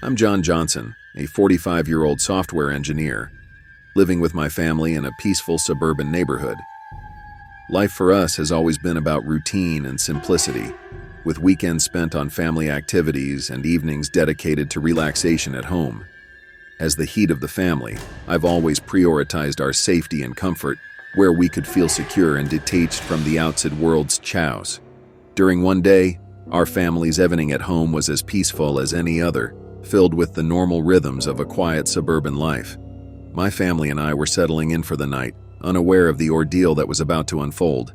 I'm John Johnson, a 45-year-old software engineer, living with my family in a peaceful suburban neighborhood. Life for us has always been about routine and simplicity, with weekends spent on family activities and evenings dedicated to relaxation at home. As the head of the family, I've always prioritized our safety and comfort, where we could feel secure and detached from the outside world's chaos. During one day, our family's evening at home was as peaceful as any other, filled with the normal rhythms of a quiet suburban life. My family and I were settling in for the night, unaware of the ordeal that was about to unfold.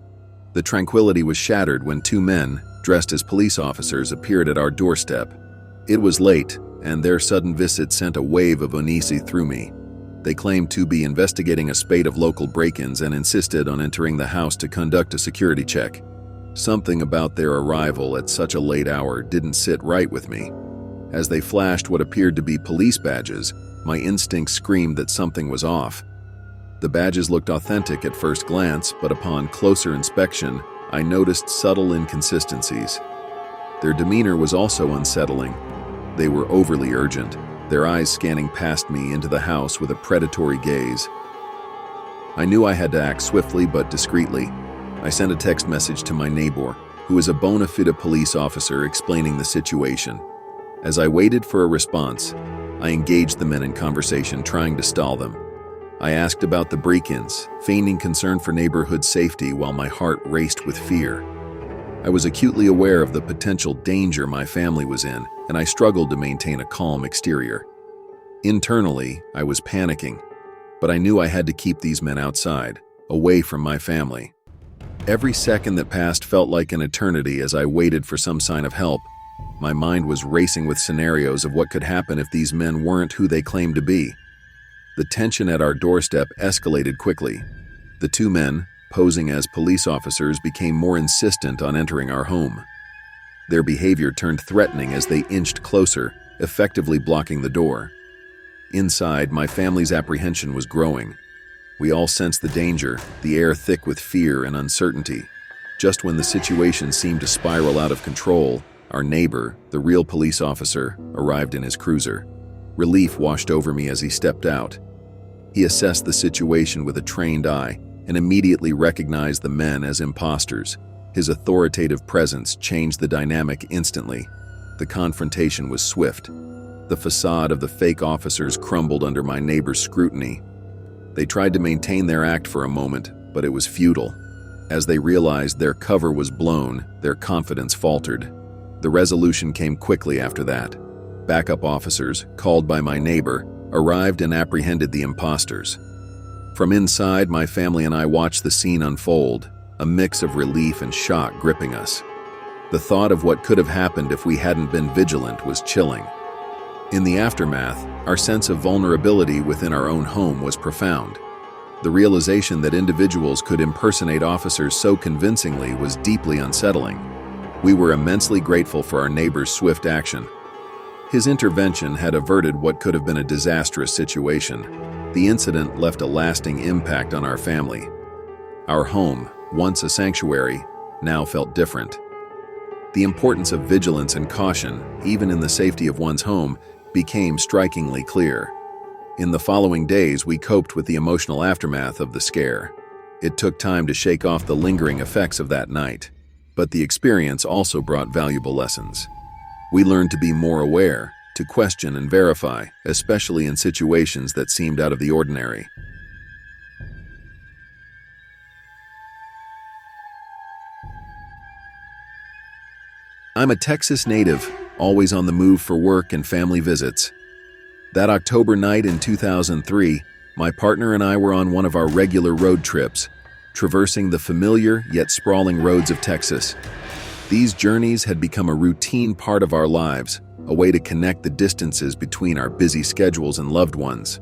The tranquility was shattered when two men, dressed as police officers, appeared at our doorstep. It was late, and their sudden visit sent a wave of unease through me. They claimed to be investigating a spate of local break-ins and insisted on entering the house to conduct a security check. Something about their arrival at such a late hour didn't sit right with me. As they flashed what appeared to be police badges, my instincts screamed that something was off. The badges looked authentic at first glance, but upon closer inspection, I noticed subtle inconsistencies. Their demeanor was also unsettling. They were overly urgent, their eyes scanning past me into the house with a predatory gaze. I knew I had to act swiftly but discreetly. I sent a text message to my neighbor, who is a bona fide police officer, explaining the situation. As I waited for a response, I engaged the men in conversation, trying to stall them. I asked about the break-ins, feigning concern for neighborhood safety while my heart raced with fear. I was acutely aware of the potential danger my family was in, and I struggled to maintain a calm exterior. Internally, I was panicking, but I knew I had to keep these men outside, away from my family. Every second that passed felt like an eternity as I waited for some sign of help. My mind was racing with scenarios of what could happen if these men weren't who they claimed to be. The tension at our doorstep escalated quickly. The two men, posing as police officers, became more insistent on entering our home. Their behavior turned threatening as they inched closer, effectively blocking the door. Inside, my family's apprehension was growing. We all sensed the danger, the air thick with fear and uncertainty. Just when the situation seemed to spiral out of control, our neighbor, the real police officer, arrived in his cruiser. Relief washed over me as he stepped out. He assessed the situation with a trained eye and immediately recognized the men as imposters. His authoritative presence changed the dynamic instantly. The confrontation was swift. The facade of the fake officers crumbled under my neighbor's scrutiny. They tried to maintain their act for a moment, but it was futile. As they realized their cover was blown, their confidence faltered. The resolution came quickly after that. Backup officers, called by my neighbor, arrived and apprehended the imposters. From inside, my family and I watched the scene unfold, a mix of relief and shock gripping us. The thought of what could have happened if we hadn't been vigilant was chilling. In the aftermath, our sense of vulnerability within our own home was profound. The realization that individuals could impersonate officers so convincingly was deeply unsettling. We were immensely grateful for our neighbor's swift action. His intervention had averted what could have been a disastrous situation. The incident left a lasting impact on our family. Our home, once a sanctuary, now felt different. The importance of vigilance and caution, even in the safety of one's home, became strikingly clear. In the following days, we coped with the emotional aftermath of the scare. It took time to shake off the lingering effects of that night, but the experience also brought valuable lessons. We learned to be more aware, to question and verify, especially in situations that seemed out of the ordinary. I'm a Texas native, always on the move for work and family visits. That October night in 2003, my partner and I were on one of our regular road trips, traversing the familiar yet sprawling roads of Texas. These journeys had become a routine part of our lives, a way to connect the distances between our busy schedules and loved ones.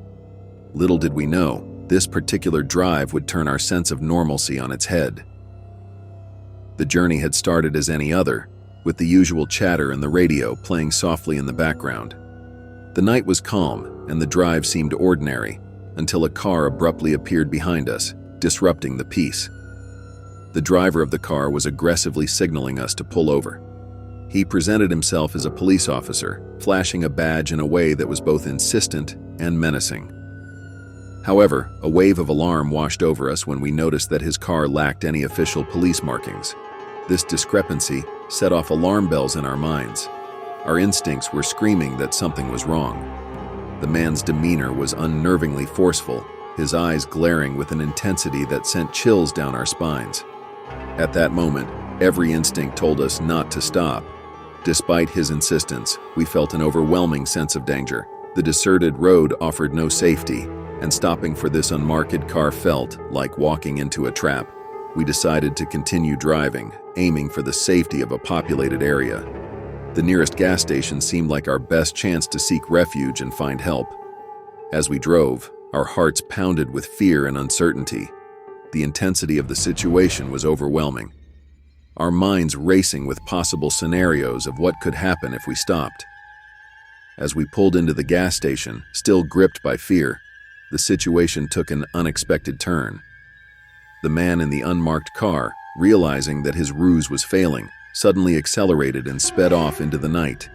Little did we know, this particular drive would turn our sense of normalcy on its head. The journey had started as any other, with the usual chatter and the radio playing softly in the background. The night was calm, and the drive seemed ordinary, until a car abruptly appeared behind us, disrupting the peace. The driver of the car was aggressively signaling us to pull over. He presented himself as a police officer, flashing a badge in a way that was both insistent and menacing. However, a wave of alarm washed over us when we noticed that his car lacked any official police markings. This discrepancy set off alarm bells in our minds. Our instincts were screaming that something was wrong. The man's demeanor was unnervingly forceful, his eyes glaring with an intensity that sent chills down our spines. At that moment, every instinct told us not to stop. Despite his insistence, we felt an overwhelming sense of danger. The deserted road offered no safety, and stopping for this unmarked car felt like walking into a trap. We decided to continue driving, aiming for the safety of a populated area. The nearest gas station seemed like our best chance to seek refuge and find help. As we drove, our hearts pounded with fear and uncertainty. The intensity of the situation was overwhelming. Our minds racing with possible scenarios of what could happen if we stopped. As we pulled into the gas station, still gripped by fear, the situation took an unexpected turn. The man in the unmarked car, realizing that his ruse was failing, suddenly accelerated and sped off into the night.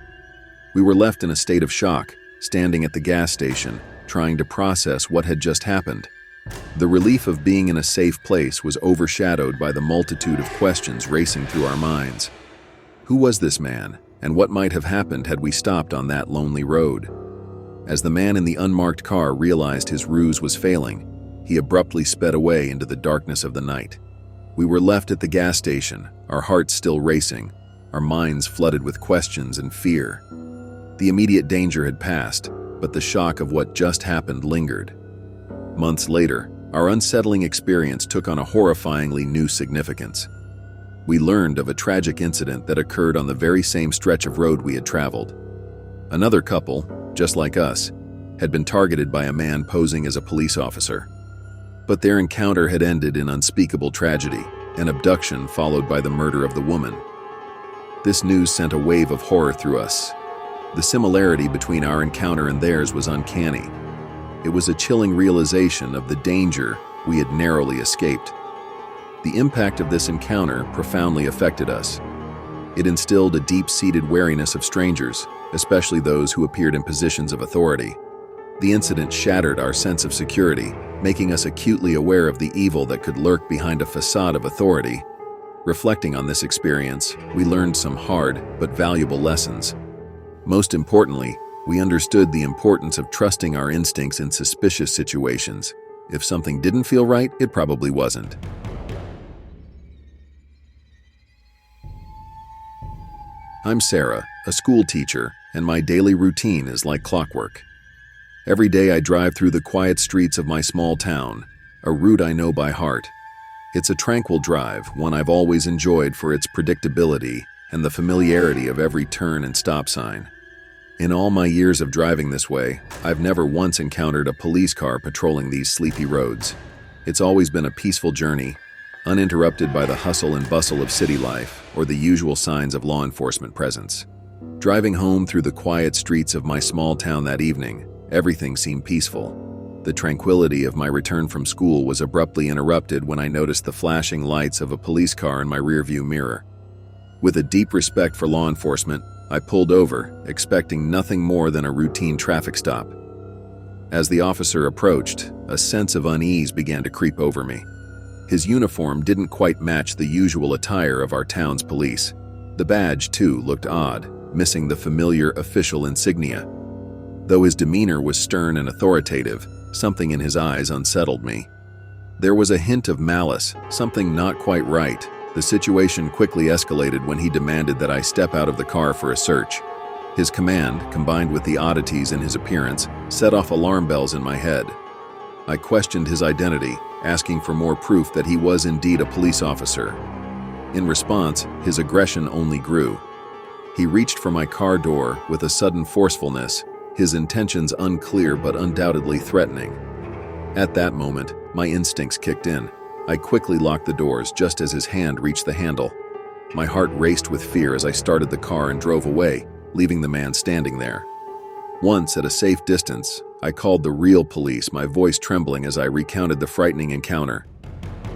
We were left in a state of shock, standing at the gas station, trying to process what had just happened. The relief of being in a safe place was overshadowed by the multitude of questions racing through our minds. Who was this man, and what might have happened had we stopped on that lonely road? As the man in the unmarked car realized his ruse was failing, he abruptly sped away into the darkness of the night. We were left at the gas station, our hearts still racing, our minds flooded with questions and fear. The immediate danger had passed, but the shock of what just happened lingered. Months later, our unsettling experience took on a horrifyingly new significance. We learned of a tragic incident that occurred on the very same stretch of road we had traveled. Another couple, just like us, had been targeted by a man posing as a police officer. But their encounter had ended in unspeakable tragedy, an abduction followed by the murder of the woman. This news sent a wave of horror through us. The similarity between our encounter and theirs was uncanny. It was a chilling realization of the danger we had narrowly escaped. The impact of this encounter profoundly affected us. It instilled a deep-seated wariness of strangers, especially those who appeared in positions of authority. The incident shattered our sense of security, making us acutely aware of the evil that could lurk behind a facade of authority. Reflecting on this experience, we learned some hard but valuable lessons. Most importantly, we understood the importance of trusting our instincts in suspicious situations. If something didn't feel right, it probably wasn't. I'm Sarah, a school teacher, and my daily routine is like clockwork. Every day I drive through the quiet streets of my small town, a route I know by heart. It's a tranquil drive, one I've always enjoyed for its predictability and the familiarity of every turn and stop sign. In all my years of driving this way, I've never once encountered a police car patrolling these sleepy roads. It's always been a peaceful journey, uninterrupted by the hustle and bustle of city life or the usual signs of law enforcement presence. Driving home through the quiet streets of my small town that evening, everything seemed peaceful. The tranquility of my return from school was abruptly interrupted when I noticed the flashing lights of a police car in my rearview mirror. With a deep respect for law enforcement, I pulled over, expecting nothing more than a routine traffic stop. As the officer approached, a sense of unease began to creep over me. His uniform didn't quite match the usual attire of our town's police. The badge, too, looked odd, missing the familiar official insignia. Though his demeanor was stern and authoritative, something in his eyes unsettled me. There was a hint of malice, something not quite right. The situation quickly escalated when he demanded that I step out of the car for a search. His command, combined with the oddities in his appearance, set off alarm bells in my head. I questioned his identity, asking for more proof that he was indeed a police officer. In response, his aggression only grew. He reached for my car door with a sudden forcefulness, his intentions unclear but undoubtedly threatening. At that moment, my instincts kicked in. I quickly locked the doors just as his hand reached the handle. My heart raced with fear as I started the car and drove away, leaving the man standing there. Once, at a safe distance, I called the real police, my voice trembling as I recounted the frightening encounter.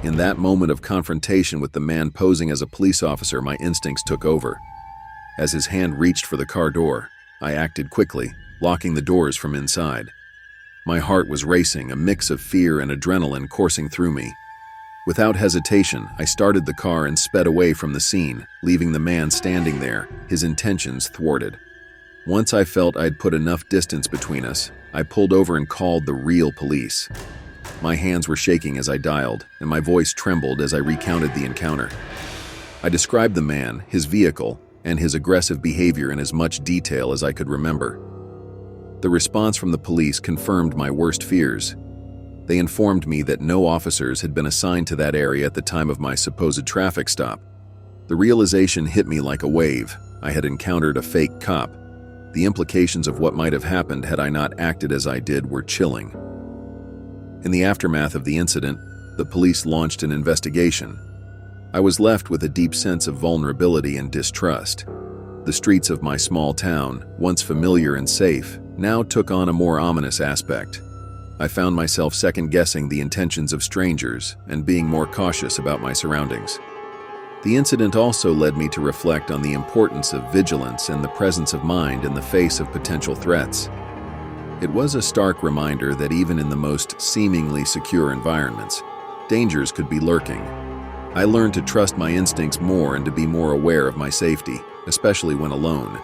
In that moment of confrontation with the man posing as a police officer, my instincts took over. As his hand reached for the car door, I acted quickly, locking the doors from inside. My heart was racing, a mix of fear and adrenaline coursing through me. Without hesitation, I started the car and sped away from the scene, leaving the man standing there, his intentions thwarted. Once I felt I'd put enough distance between us, I pulled over and called the real police. My hands were shaking as I dialed, and my voice trembled as I recounted the encounter. I described the man, his vehicle, and his aggressive behavior in as much detail as I could remember. The response from the police confirmed my worst fears. They informed me that no officers had been assigned to that area at the time of my supposed traffic stop. The realization hit me like a wave. I had encountered a fake cop. The implications of what might have happened had I not acted as I did were chilling. In the aftermath of the incident, the police launched an investigation. I was left with a deep sense of vulnerability and distrust. The streets of my small town, once familiar and safe, now took on a more ominous aspect. I found myself second-guessing the intentions of strangers and being more cautious about my surroundings. The incident also led me to reflect on the importance of vigilance and the presence of mind in the face of potential threats. It was a stark reminder that even in the most seemingly secure environments, dangers could be lurking. I learned to trust my instincts more and to be more aware of my safety, especially when alone.